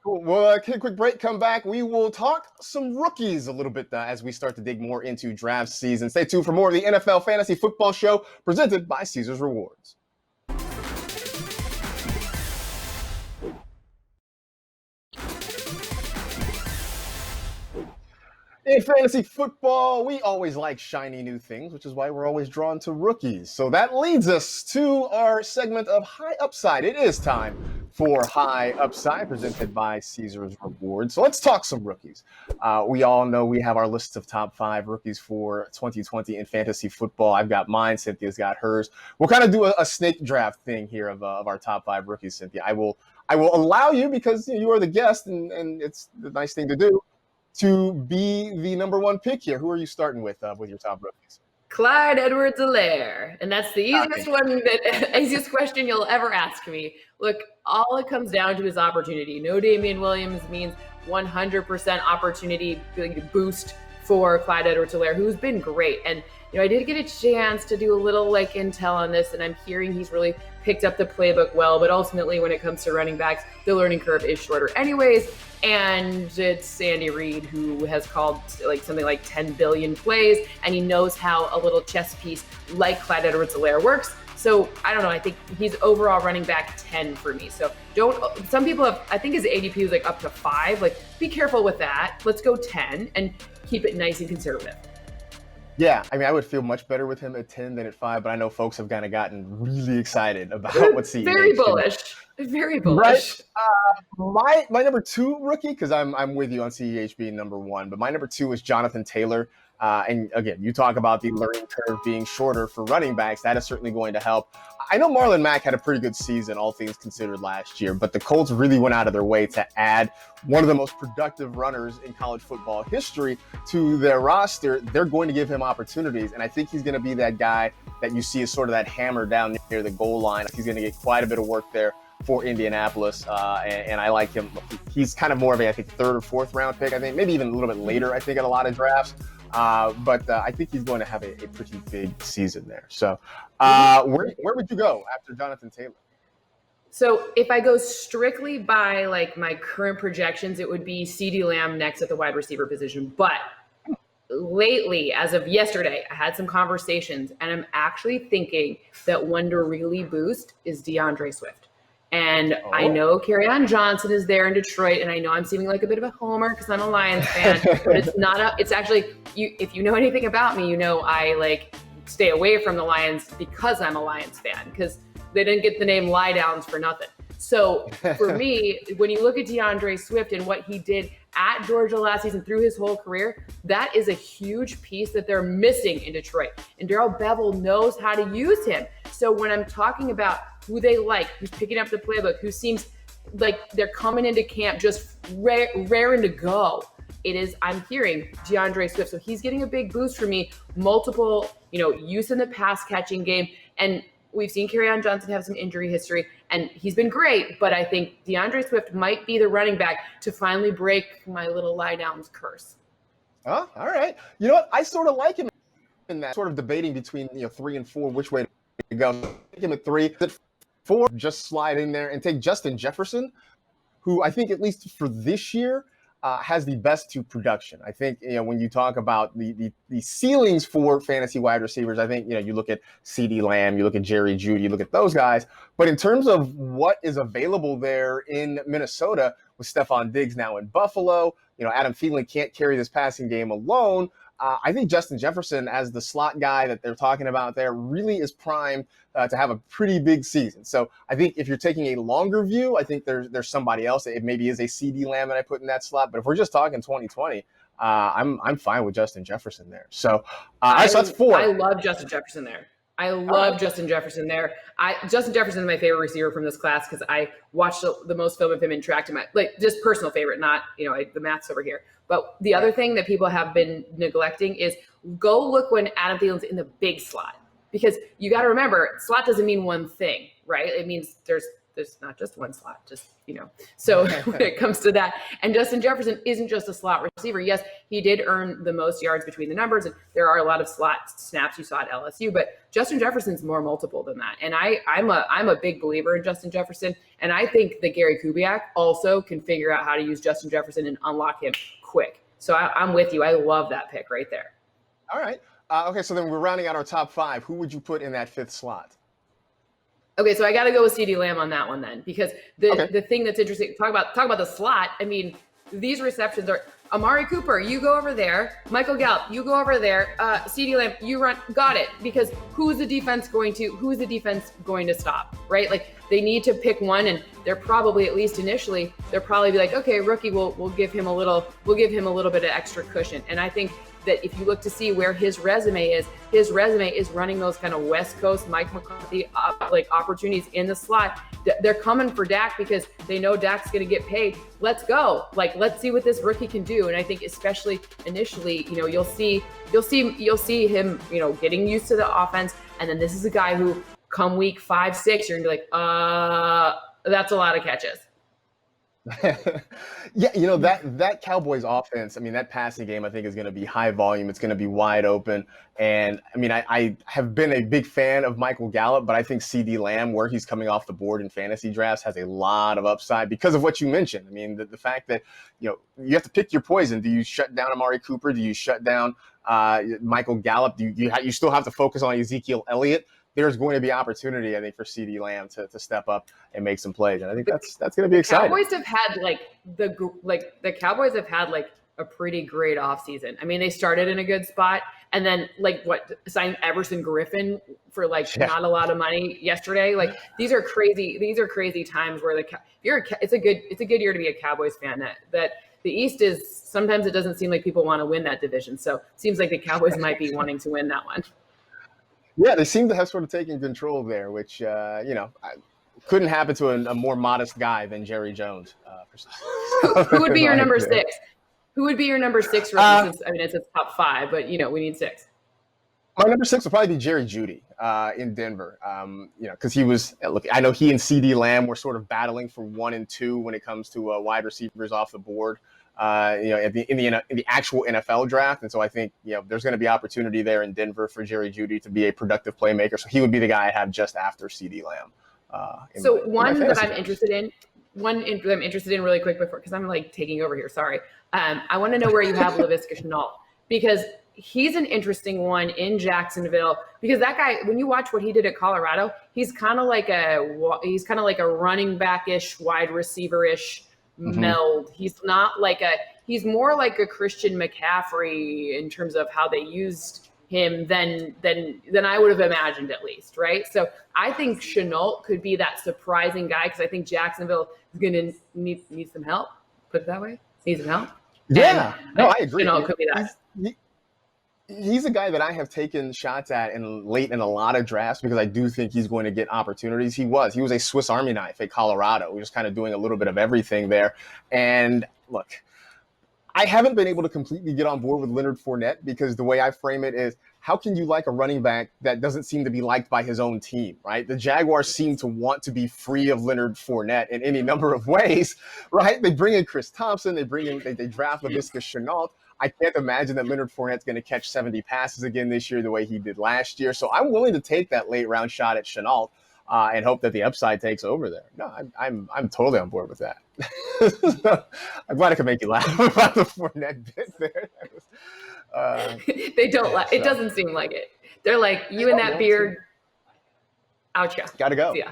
Cool. We'll take a quick break. Come back. We will talk some rookies a little bit as we start to dig more into draft season. Stay tuned for more of the NFL Fantasy Football Show presented by Caesars Rewards. In fantasy football, we always like shiny new things, which is why we're always drawn to rookies. So that leads us to our segment of High Upside. It is time for High Upside, presented by Caesars Rewards. So let's talk some rookies. We all know we have our lists of top 5 rookies for 2020 in fantasy football. I've got mine. Cynthia's got hers. We'll kind of do a snake draft thing here of our top 5 rookies, Cynthia. I will allow you, because you are the guest, and it's the nice thing to do, to be the number 1 pick here. Who are you starting with your top rookies? Clyde Edwards-Helaire. And that's the easiest question you'll ever ask me. Look, all it comes down to is opportunity. No Damian Williams means 100% opportunity boost for Clyde Edwards-Helaire, who's been great. And I did get a chance to do a little intel on this, and I'm hearing he's really picked up the playbook well, but ultimately when it comes to running backs, the learning curve is shorter anyways. And it's Andy Reid, who has called something like 10 billion plays, and he knows how a little chess piece like Clyde Edwards-Helaire works. So I don't know. I think he's overall running back 10 for me. So some people I think his ADP is up to 5. Be careful with that. Let's go 10 and keep it nice and conservative. Yeah, I mean, I would feel much better with him at 10 than at 5, but I know folks have kind of gotten really excited about what CEH. Very bullish. Right. My number 2 rookie, because I'm with you on CEH being number 1, but my number 2 is Jonathan Taylor. And again, you talk about the learning curve being shorter for running backs. That is certainly going to help. I know Marlon Mack had a pretty good season, all things considered, last year, but the Colts really went out of their way to add one of the most productive runners in college football history to their roster. They're going to give him opportunities, and I think he's going to be that guy that you see as sort of that hammer down near the goal line. He's going to get quite a bit of work there for Indianapolis, and I like him. He's kind of more of a, I think, 3rd or 4th round pick, I think, maybe even a little bit later, I think, at a lot of drafts. But I think he's going to have a pretty big season there. So where would you go after Jonathan Taylor? So if I go strictly by my current projections, it would be CeeDee Lamb next at the wide receiver position. But lately, as of yesterday, I had some conversations, and I'm actually thinking that one to really boost is DeAndre Swift. And I know Kerryon Johnson is there in Detroit, and I know I'm seeming like a bit of a homer because I'm a Lions fan, but it's actually, if you know anything about me, I stay away from the Lions because I'm a Lions fan, because they didn't get the name Lie Downs for nothing. So for me, when you look at DeAndre Swift and what he did at Georgia last season through his whole career, that is a huge piece that they're missing in Detroit. And Darrell Bevell knows how to use him. So when I'm talking about who they like, who's picking up the playbook, who seems like they're coming into camp just raring to go, I'm hearing DeAndre Swift. So he's getting a big boost for me, multiple, use in the pass catching game. And we've seen Kerryon Johnson have some injury history, and he's been great, but I think DeAndre Swift might be the running back to finally break my little lie downs curse. Oh, all right. You know what? I sort of like him in that sort of debating between 3 and 4, which way to go. Take him at 3. At 4, just slide in there and take Justin Jefferson, who I think at least for this year, has the best to production. I think, when you talk about the ceilings for fantasy wide receivers, I think, you look at CeeDee Lamb, you look at Jerry Jeudy, you look at those guys. But in terms of what is available there in Minnesota with Stephon Diggs now in Buffalo, Adam Thielen can't carry this passing game alone. I think Justin Jefferson, as the slot guy that they're talking about there, really is primed to have a pretty big season. So I think if you're taking a longer view, I think there's somebody else. It maybe is a CeeDee Lamb that I put in that slot. But if we're just talking 2020, I'm fine with Justin Jefferson there. So, so that's 4. I love Justin Jefferson there. Justin Jefferson there. Justin Jefferson is my favorite receiver from this class because I watched the most film of him and tracked him. Just personal favorite, not the math's over here. But the other thing that people have been neglecting is go look when Adam Thielen's in the big slot, because you got to remember slot doesn't mean one thing, right? It means there's not just one slot, so when it comes to that. And Justin Jefferson isn't just a slot receiver. Yes, he did earn the most yards between the numbers, and there are a lot of slot snaps you saw at LSU, but Justin Jefferson's more multiple than that. And I'm a big believer in Justin Jefferson, and I think that Gary Kubiak also can figure out how to use Justin Jefferson and unlock him quick. So I'm with you. I love that pick right there. All right. Okay, so then we're rounding out our top 5. Who would you put in that 5th slot? Okay, so I got to go with CeeDee Lamb on that one then, because the thing that's interesting, talk about the slot. I mean, these receptions are Amari Cooper, you go over there. Michael Gallup, you go over there. CeeDee Lamb, you run. Got it. Because who's the defense going to stop, right? Like they need to pick one, and they're probably, at least initially, they'll probably be like, okay, rookie, we'll give him a little bit of extra cushion. And I think that if you look to see where his resume is running those kind of West Coast Mike McCarthy opportunities in the slot. They're coming for Dak because they know Dak's going to get paid. Let's go. Let's see what this rookie can do. And I think especially initially, you'll see him, getting used to the offense. And then this is a guy who come week 5, 6, you're going to be like, that's a lot of catches. Yeah, that Cowboys offense, I mean, that passing game, I think, is going to be high volume. It's going to be wide open. And I mean, I have been a big fan of Michael Gallup, but I think CeeDee Lamb, where he's coming off the board in fantasy drafts, has a lot of upside because of what you mentioned. I mean, the fact that, you have to pick your poison. Do you shut down Amari Cooper? Do you shut down Michael Gallup? Do you still have to focus on Ezekiel Elliott? There's going to be opportunity, I think, for CeeDee Lamb to step up and make some plays, and I think that's going to be exciting. Cowboys have had the Cowboys have had a pretty great offseason. I mean, they started in a good spot, and then signed Everson Griffin for not a lot of money yesterday. These are crazy times where it's a good year to be a Cowboys fan. That the East is, sometimes it doesn't seem like people want to win that division, so it seems like the Cowboys might be wanting to win that one. Yeah, they seem to have sort of taken control there, which, couldn't happen to a more modest guy than Jerry Jones. Who would be your number 6? Who would be your number 6? It's a top 5, but, we need 6. My number 6 would probably be Jerry Jeudy in Denver, because he was – look, I know he and CeeDee Lamb were sort of battling for 1 and 2 when it comes to wide receivers off the board. In the actual NFL draft. And so I think, there's going to be opportunity there in Denver for Jerry Jeudy to be a productive playmaker. So he would be the guy I have just after CeeDee Lamb. That I'm interested in really quick before, because I'm taking over here. Sorry. I want to know where you have Laviska Shenault, because he's an interesting one in Jacksonville, because that guy, when you watch what he did at Colorado, he's kind of like a running back-ish, wide receiver-ish meld. He's more like a Christian McCaffrey in terms of how they used him than I would have imagined, at least, right? So I think Shenault could be that surprising guy, because I think Jacksonville is going to need some help. Put it that way, need some help. Yeah, I agree. Shenault could be that. He's a guy that I have taken shots at late in a lot of drafts, because I do think he's going to get opportunities. He was a Swiss Army knife at Colorado. He was kind of doing a little bit of everything there. And look, I haven't been able to completely get on board with Leonard Fournette, because the way I frame it is, how can you like a running back that doesn't seem to be liked by his own team, right? The Jaguars seem to want to be free of Leonard Fournette in any number of ways, right? They bring in Chris Thompson, they draft Laviska Shenault. I can't imagine that Leonard Fournette's going to catch 70 passes again this year the way he did last year. So I'm willing to take that late round shot at Shenault. and hope that the upside takes over there. No, I'm totally on board with that. I'm glad I could make you laugh about the Fournette bit there. They don't like it. Doesn't seem like it. They're like, you and that beard. Ouch, yeah. Gotta go. Yeah.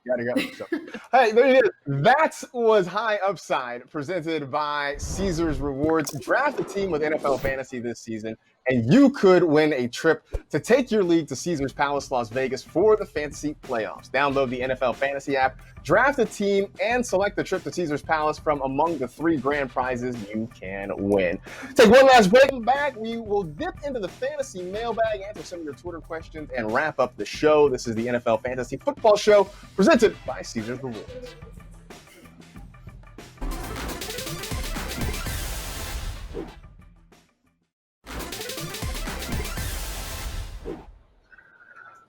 Gotta go. So, hey, there it is. That was High Upside, presented by Caesars Rewards. Draft a team with NFL Fantasy this season, and you could win a trip to take your league to Caesars Palace, Las Vegas for the fantasy playoffs. Download the NFL Fantasy app, draft a team, and select the trip to Caesars Palace from among the 3 grand prizes you can win. Take one last break. Back, we will dip into the fantasy mailbag, answer some of your Twitter questions, and wrap up the show. This is the NFL Fantasy Football Show, presented by Caesars Rewards.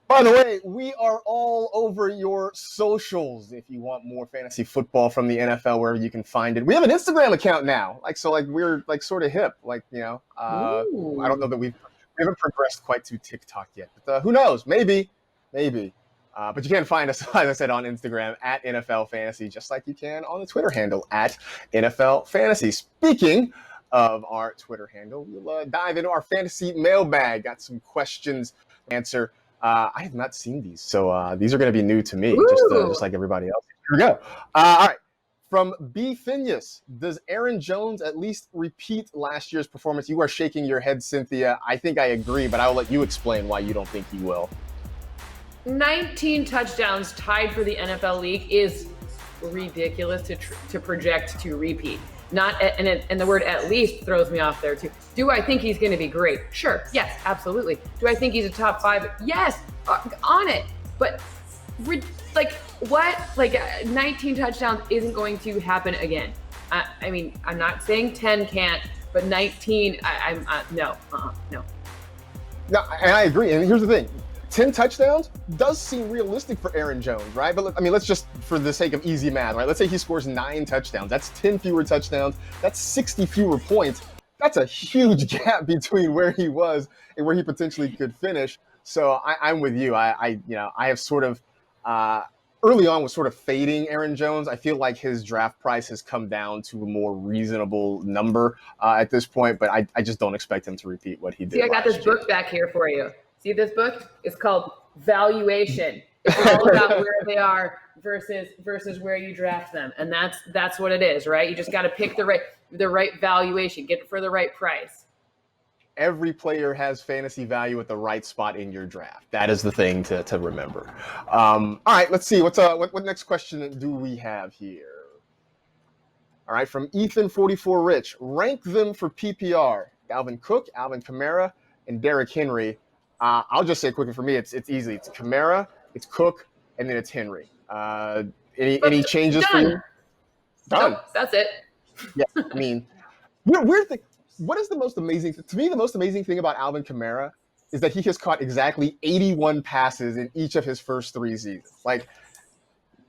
By the way, we are all over your socials if you want more fantasy football from the NFL, wherever you can find it. We have an Instagram account now. We're sort of hip. I don't know that we haven't progressed quite to TikTok yet, but who knows? Maybe. But you can find us, as I said, on Instagram at NFL Fantasy, just like you can on the Twitter handle at NFL Fantasy. Speaking of our Twitter handle, we'll dive into our fantasy mailbag. Got some questions to answer. I have not seen these, so these are going to be new to me, just like everybody else. Here we go. All right. From B. Phineas, does Aaron Jones at least repeat last year's performance? You are shaking your head, Cynthia. I think I agree, but I'll let you explain why you don't think he will. 19 touchdowns tied for the NFL league is ridiculous to project to repeat. And the word "at least" throws me off there too. Do I think he's going to be great? Sure. Yes, absolutely. Do I think he's a top 5? Yes, on it. But what? 19 touchdowns isn't going to happen again. I mean, I'm not saying 10 can't, but 19, no. No, and I agree. And here's the thing. 10 touchdowns does seem realistic for Aaron Jones, right? But let's just, for the sake of easy math, right? Let's say he scores 9 touchdowns. That's 10 fewer touchdowns. That's 60 fewer points. That's a huge gap between where he was and where he potentially could finish. So I'm with you. I have sort of, early on was sort of fading Aaron Jones. I feel like his draft price has come down to a more reasonable number at this point, but I just don't expect him to repeat what he did. See, I got this book back here for you. See this book? It's called Valuation. It's all about where they are versus where you draft them, and that's what it is, right? You just got to pick the right valuation, get it for the right price. Every player has fantasy value at the right spot in your draft. That is the thing to remember. All right, let's see. What next question do we have here? All right, from Ethan44 Rich, rank them for PPR: Dalvin Cook, Alvin Kamara, and Derrick Henry. I'll just say quickly for me, it's easy. It's Kamara, it's Cook, and then it's Henry. Any changes for you? Done. Nope, that's it. Yeah, I mean, weird thing. What is the most amazing? To me, the most amazing thing about Alvin Kamara is that he has caught exactly 81 passes in each of his first 3 seasons.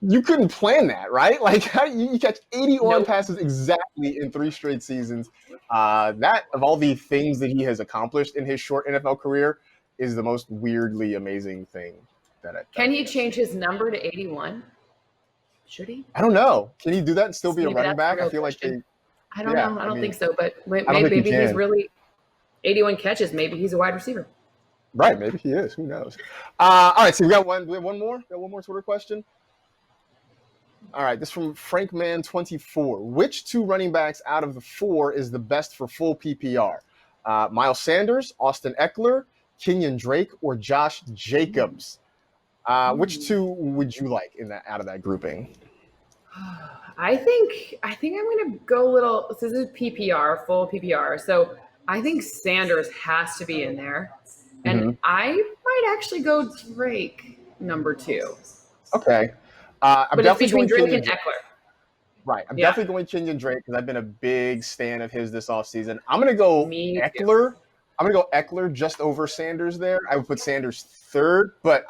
You couldn't plan that, right? How do you catch 81 passes exactly in 3 straight seasons? That, of all the things that he has accomplished in his short NFL career, is the most weirdly amazing thing Can he change his number to 81? Should he? I don't know. Can he do that and still be a running back? I feel question. I don't know. I don't think so, but maybe he's really 81 catches. Maybe he's a wide receiver. Right. Maybe he is. Who knows? All right. So we have one more. Got one more Twitter question. All right. This from Frankman24. Which 2 running backs out of the 4 is the best for full PPR? Miles Sanders, Austin Eckler, Kenyon Drake, or Josh Jacobs? Which 2 would you like out of that grouping? I think I'm going to go a little. So this is PPR, full PPR. So I think Sanders has to be in there, and I might actually go Drake number 2. Okay, but it's between Drake and Eckler. Right, I'm definitely going Kenyon Drake because I've been a big stan of his this offseason. I'm going to go Eckler. Too. I'm going to go Eckler just over Sanders there. I would put Sanders 3rd, but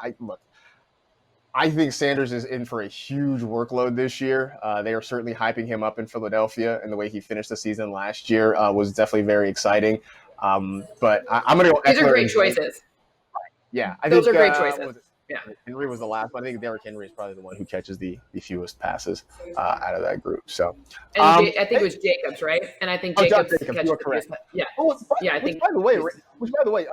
I think Sanders is in for a huge workload this year. They are certainly hyping him up in Philadelphia, and the way he finished the season last year was definitely very exciting. But I'm going to go Eckler. These are great choices. Yeah, those are great choices. Yeah. Henry was the last one. I think Derrick Henry is probably the one who catches the fewest passes out of that group. So, and I think it was Jacobs, right? And I think Jacobs Jacobs, catches you are the correct. yeah. Oh, Yeah, I think. By the way,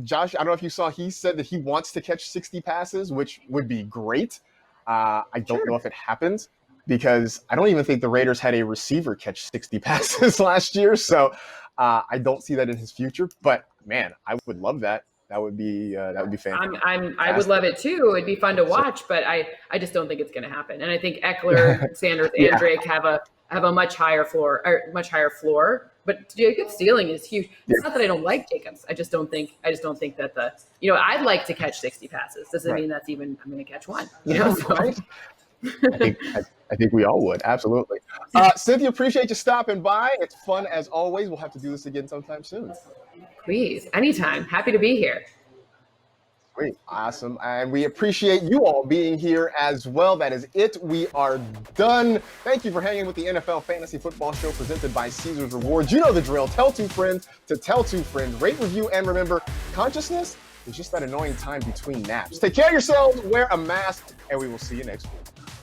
Josh, I don't know if you saw, he said that he wants to catch 60 passes, which would be great. I don't know if it happens because I don't even think the Raiders had a receiver catch 60 passes last year. So I don't see that in his future. But man, I would love that. That would be fantastic. I would love it too. It'd be fun to watch, but I just don't think it's going to happen. And I think Eckler, Sanders, and Drake have a much higher floor. But Jacobs' ceiling is huge. It's not that I don't like Jacobs. I just don't think that I'd like to catch 60 passes. Doesn't mean that's even I'm going to catch one. Right? I think we all would. Absolutely. Cynthia, appreciate you stopping by. It's fun as always. We'll have to do this again sometime soon. Please, anytime. Happy to be here. Great. Awesome. And we appreciate you all being here as well. That is it. We are done. Thank you for hanging with the NFL Fantasy Football Show presented by Caesars Rewards. You know the drill. Tell two friends to tell two friends. Rate, review, and remember, consciousness is just that annoying time between naps. Take care of yourselves, wear a mask, and we will see you next week.